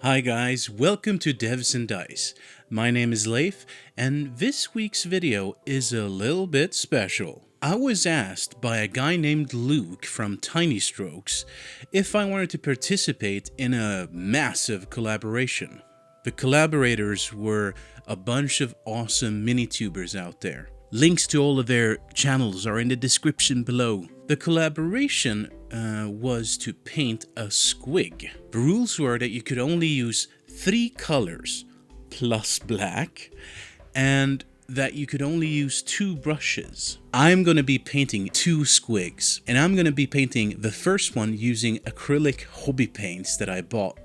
Hi guys, welcome to Devs and Dice. My name is Leif, and this week's video is a little bit special. I was asked by a guy named Luke from Tiny Strokes if I wanted to participate in a massive collaboration. The collaborators were a bunch of awesome mini-tubers out there. Links to all of their channels are in the description below. The collaboration was to paint a squig. The rules were that you could only use 3 colors plus black, and that you could only use 2 brushes. I'm going to be painting 2 squigs, and I'm going to be painting the first one using acrylic hobby paints that I bought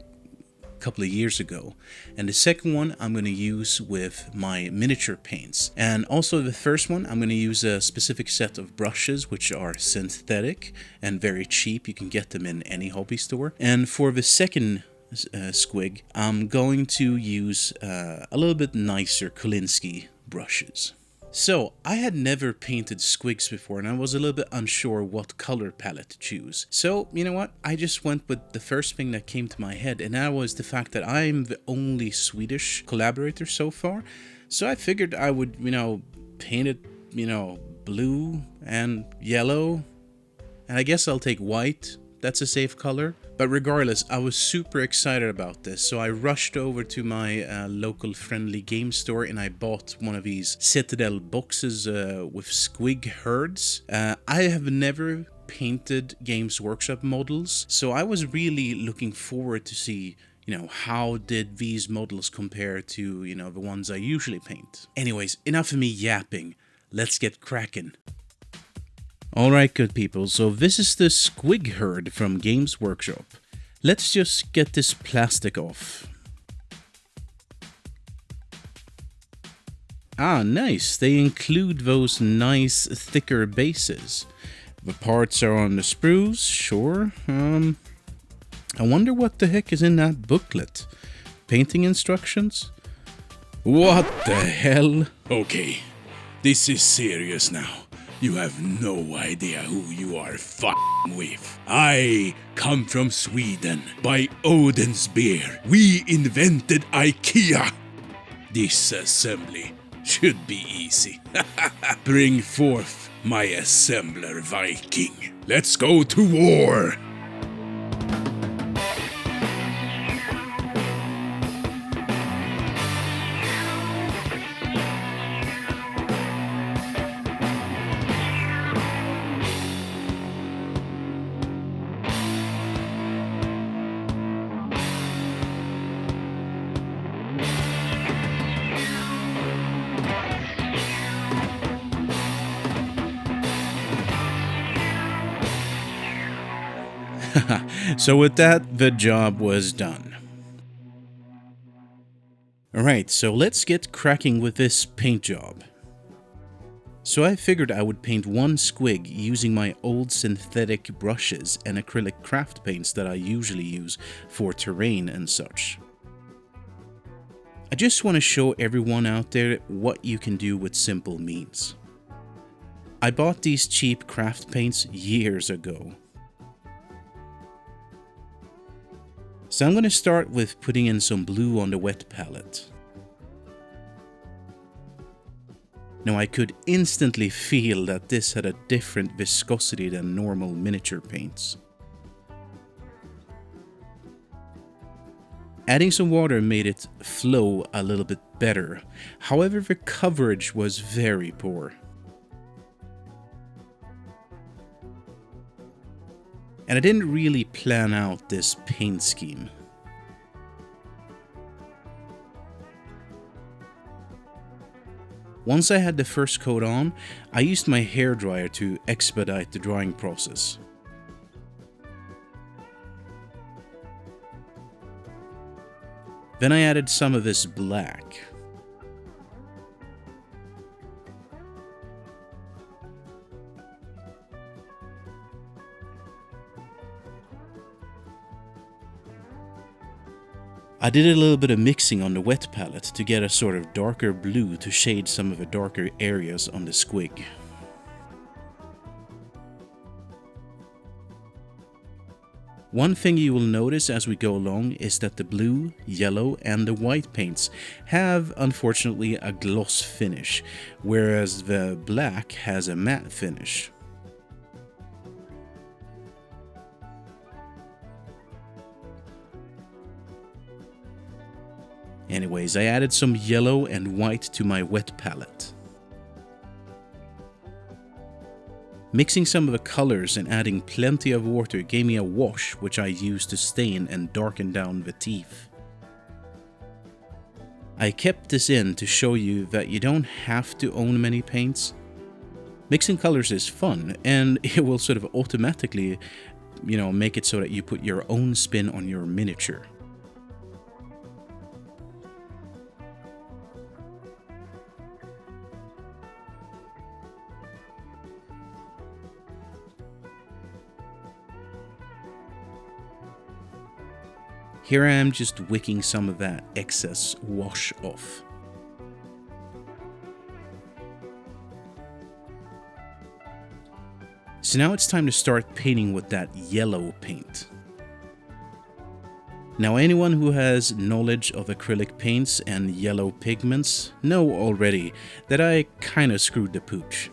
couple of years ago, and the second one I'm going to use with my miniature paints. And also the first one I'm going to use a specific set of brushes which are synthetic and very cheap. You can get them in any hobby store. And for the second squig I'm going to use a little bit nicer Kolinsky brushes. So, I had never painted squigs before, and I was a little bit unsure what color palette to choose. So, you know what? I just went with the first thing that came to my head, and that was the fact that I'm the only Swedish collaborator so far. So I figured I would, paint it, blue and yellow. And I guess I'll take white. That's a safe color. But regardless, I was super excited about this, so I rushed over to my local friendly game store and I bought one of these Citadel boxes with squig herds. I have never painted Games Workshop models, so I was really looking forward to see, how did these models compare to, the ones I usually paint. Anyways, enough of me yapping. Let's get cracking. Alright good people, so this is the squig herd from Games Workshop. Let's just get this plastic off. Ah, nice, they include those nice thicker bases. The parts are on the sprues, sure. I wonder what the heck is in that booklet. Painting instructions? What the hell? Okay, this is serious now. You have no idea who you are f***ing with. I come from Sweden. By Odin's beer, we invented IKEA. This assembly should be easy. Bring forth my assembler, Viking. Let's go to war. So with that, the job was done. Alright, so let's get cracking with this paint job. So I figured I would paint one squig using my old synthetic brushes and acrylic craft paints that I usually use for terrain and such. I just want to show everyone out there what you can do with simple means. I bought these cheap craft paints years ago. So I'm going to start with putting in some blue on the wet palette. Now I could instantly feel that this had a different viscosity than normal miniature paints. Adding some water made it flow a little bit better, however the coverage was very poor. And I didn't really plan out this paint scheme. Once I had the first coat on, I used my hairdryer to expedite the drying process. Then I added some of this black. I did a little bit of mixing on the wet palette to get a sort of darker blue to shade some of the darker areas on the squig. One thing you will notice as we go along is that the blue, yellow, and the white paints have, unfortunately, a gloss finish, whereas the black has a matte finish. Anyways, I added some yellow and white to my wet palette. Mixing some of the colors and adding plenty of water gave me a wash which I used to stain and darken down the teeth. I kept this in to show you that you don't have to own many paints. Mixing colors is fun, and it will sort of automatically, make it so that you put your own spin on your miniature. Here I am just wicking some of that excess wash off. So now it's time to start painting with that yellow paint. Now anyone who has knowledge of acrylic paints and yellow pigments know already that I kinda screwed the pooch.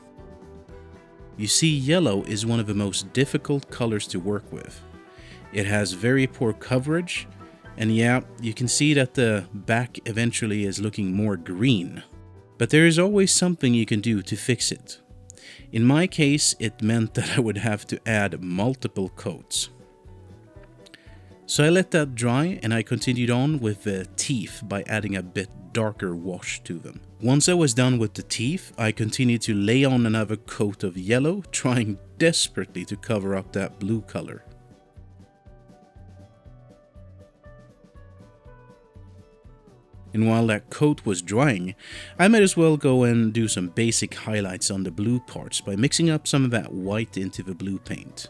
You see, yellow is one of the most difficult colors to work with. It has very poor coverage, and yeah, you can see that the back eventually is looking more green. But there is always something you can do to fix it. In my case, it meant that I would have to add multiple coats. So I let that dry and I continued on with the teeth by adding a bit darker wash to them. Once I was done with the teeth, I continued to lay on another coat of yellow, trying desperately to cover up that blue color. And while that coat was drying, I might as well go and do some basic highlights on the blue parts by mixing up some of that white into the blue paint.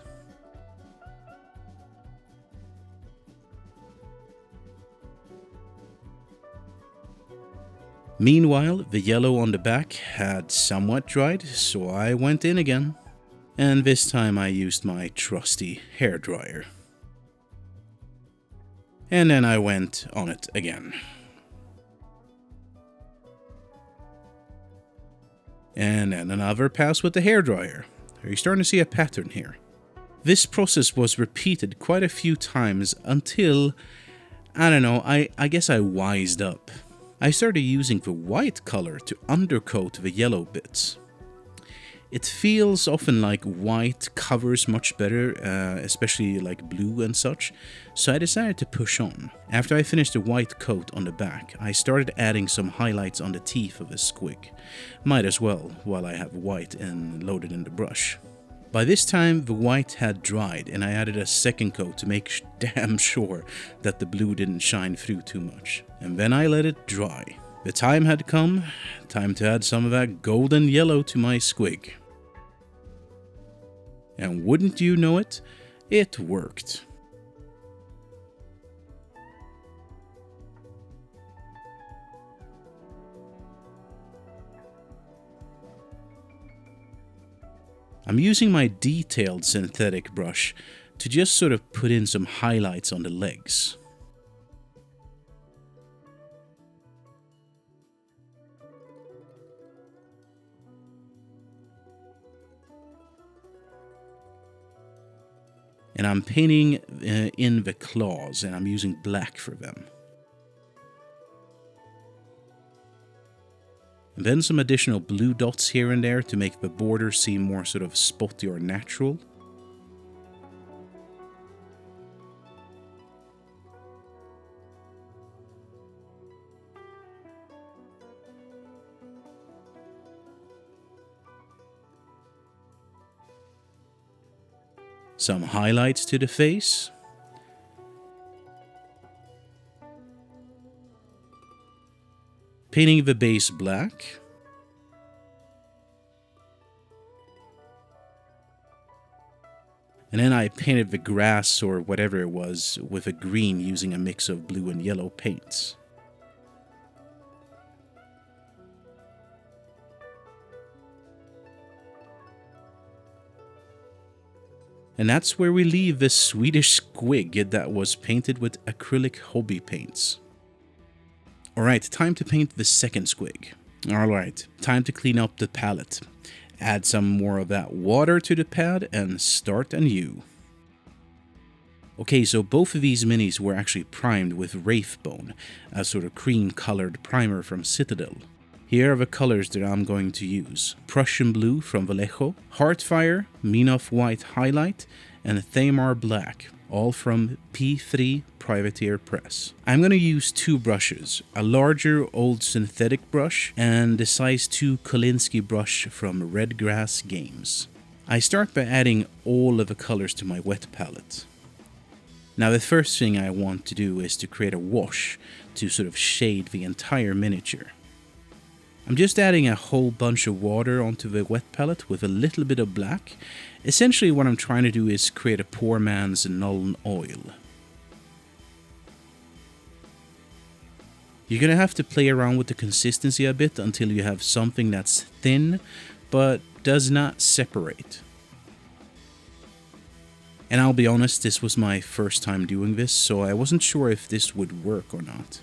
Meanwhile, the yellow on the back had somewhat dried, so I went in again. And this time I used my trusty hairdryer. And then I went on it again. And then another pass with the hairdryer. Are you starting to see a pattern here? This process was repeated quite a few times until, I don't know, I guess I wised up. I started using the white color to undercoat the yellow bits. It feels often like white covers much better, especially like blue and such, so I decided to push on. After I finished the white coat on the back, I started adding some highlights on the teeth of the squig. Might as well, while I have white and loaded in the brush. By this time, the white had dried, and I added a second coat to make damn sure that the blue didn't shine through too much. And then I let it dry. The time had come, time to add some of that golden yellow to my squig. And wouldn't you know it, it worked. I'm using my detailed synthetic brush to just sort of put in some highlights on the legs. And I'm painting in the claws, and I'm using black for them. And then some additional blue dots here and there to make the border seem more sort of spotty or natural. Some highlights to the face. Painting the base black. And then I painted the grass or whatever it was with a green using a mix of blue and yellow paints. And that's where we leave the Swedish squig that was painted with acrylic hobby paints. Alright, time to paint the second squig. Alright, time to clean up the palette. Add some more of that water to the pad and start anew. Okay, so both of these minis were actually primed with Wraithbone, a sort of cream-colored primer from Citadel. Here are the colors that I'm going to use. Prussian Blue from Vallejo, Heartfire, Minoff White Highlight, and Thamar Black, all from P3 Privateer Press. I'm going to use two brushes, a larger old synthetic brush and the size 2 Kolinsky brush from Redgrass Games. I start by adding all of the colors to my wet palette. Now the first thing I want to do is to create a wash to sort of shade the entire miniature. I'm just adding a whole bunch of water onto the wet palette with a little bit of black. Essentially what I'm trying to do is create a poor man's Nuln Oil. You're gonna have to play around with the consistency a bit until you have something that's thin but does not separate. And I'll be honest, this was my first time doing this, so I wasn't sure if this would work or not.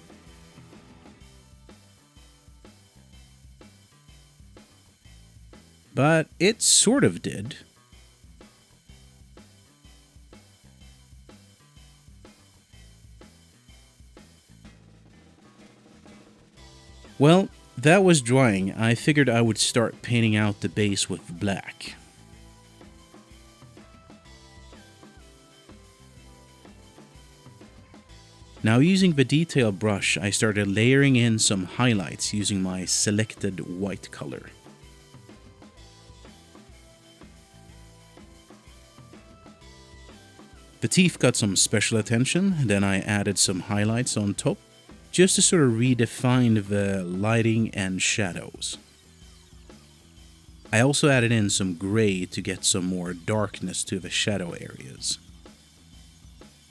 But it sort of did. Well, that was drying. I figured I would start painting out the base with black. Now using the detail brush, I started layering in some highlights using my selected white color. The teeth got some special attention, then I added some highlights on top, just to sort of redefine the lighting and shadows. I also added in some gray to get some more darkness to the shadow areas.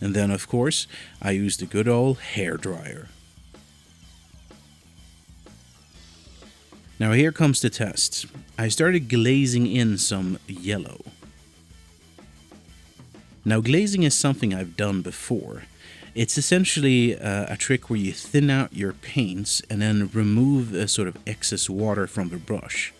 And then, of course, I used the good old hairdryer. Now here comes the test. I started glazing in some yellow. Now glazing is something I've done before. It's essentially a trick where you thin out your paints and then remove a sort of excess water from the brush.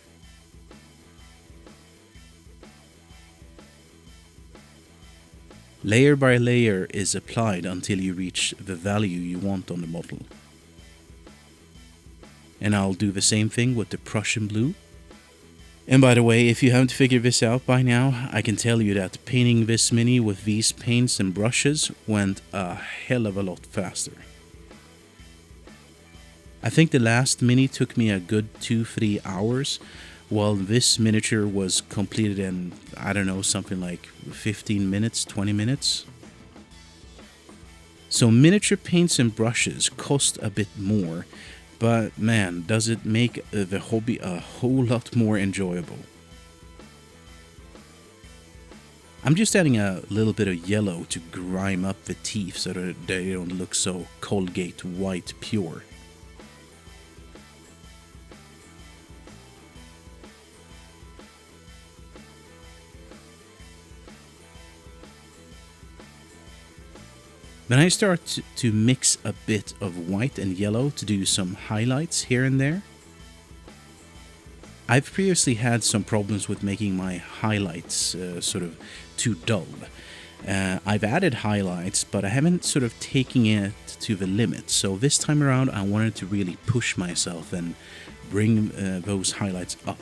Layer by layer is applied until you reach the value you want on the model. And I'll do the same thing with the Prussian Blue. And by the way, if you haven't figured this out by now, I can tell you that painting this mini with these paints and brushes went a hell of a lot faster. I think the last mini took me a good 2-3 hours, while this miniature was completed in, I don't know, something like 15 minutes, 20 minutes. So miniature paints and brushes cost a bit more, but man, does it make the hobby a whole lot more enjoyable. I'm just adding a little bit of yellow to grime up the teeth so that they don't look so Colgate white pure. Then I start to mix a bit of white and yellow to do some highlights here and there. I've previously had some problems with making my highlights sort of too dull. I've added highlights, but I haven't sort of taken it to the limit. So this time around I wanted to really push myself and bring those highlights up.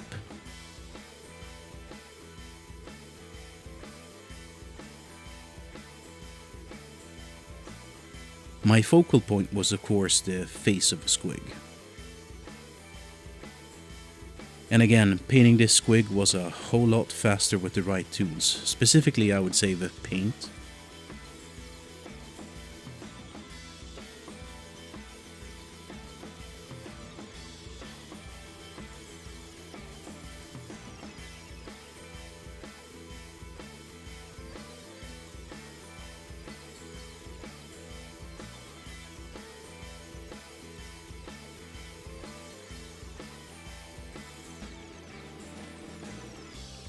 My focal point was, of course, the face of the squig. And again, painting this squig was a whole lot faster with the right tools. Specifically, I would say the paint.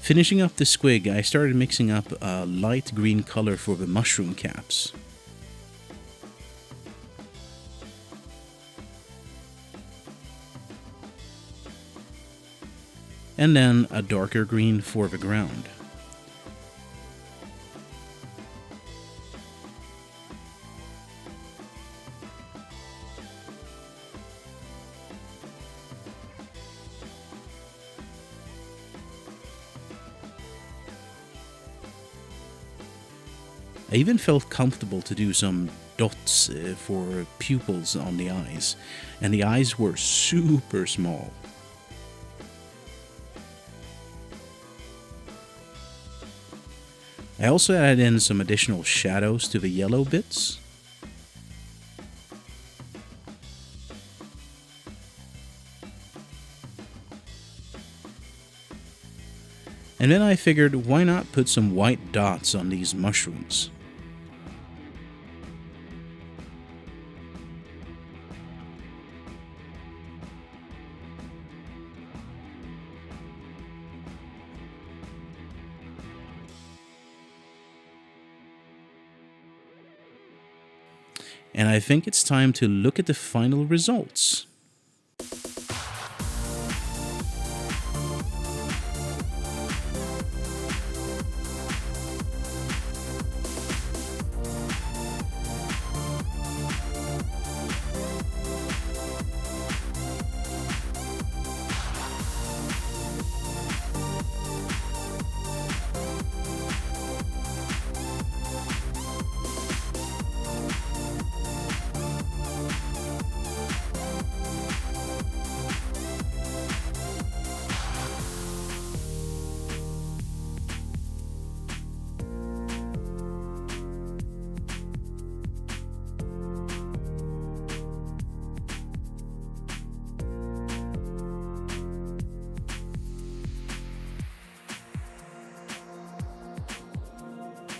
Finishing up the squig, I started mixing up a light green color for the mushroom caps. And then a darker green for the ground. I even felt comfortable to do some dots for pupils on the eyes, and the eyes were super small. I also added in some additional shadows to the yellow bits. And then I figured, why not put some white dots on these mushrooms? And I think it's time to look at the final results.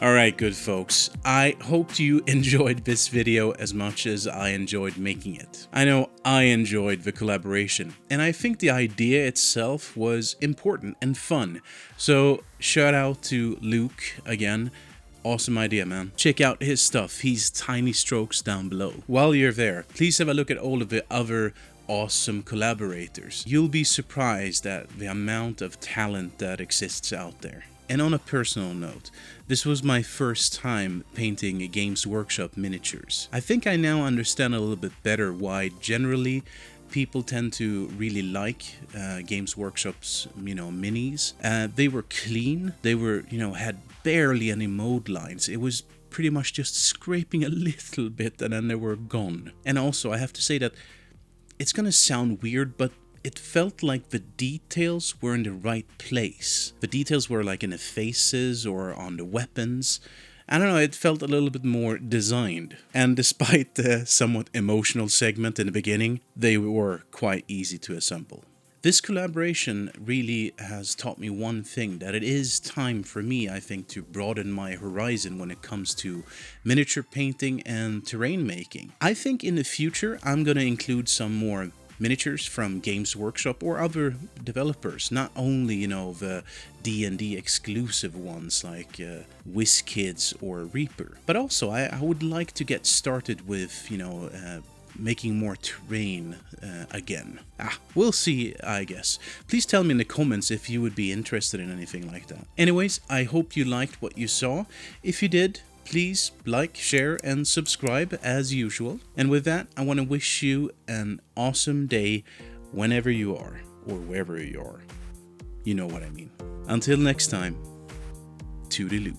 Alright, good folks, I hope you enjoyed this video as much as I enjoyed making it. I know I enjoyed the collaboration, and I think the idea itself was important and fun. So shout out to Luke again. Awesome idea, man. Check out his stuff, he's Tiny Strokes down below. While you're there, please have a look at all of the other awesome collaborators. You'll be surprised at the amount of talent that exists out there. And on a personal note, this was my first time painting Games Workshop miniatures. I think I now understand a little bit better why generally people tend to really like Games Workshop's, minis. They were clean, they were, had barely any mode lines. It was pretty much just scraping a little bit and then they were gone. And also I have to say that it's gonna sound weird, but it felt like the details were in the right place. The details were like in the faces or on the weapons. I don't know, it felt a little bit more designed. And despite the somewhat emotional segment in the beginning, they were quite easy to assemble. This collaboration really has taught me one thing, that it is time for me, I think, to broaden my horizon when it comes to miniature painting and terrain making. I think in the future I'm gonna include some more miniatures from Games Workshop or other developers, not only, the D&D exclusive ones like WizKids or Reaper, but also I would like to get started with, making more terrain again. We'll see, I guess. Please tell me in the comments if you would be interested in anything like that. Anyways, I hope you liked what you saw. If you did, please like, share, and subscribe as usual. And with that, I want to wish you an awesome day whenever you are, or wherever you are. You know what I mean. Until next time, toodaloo.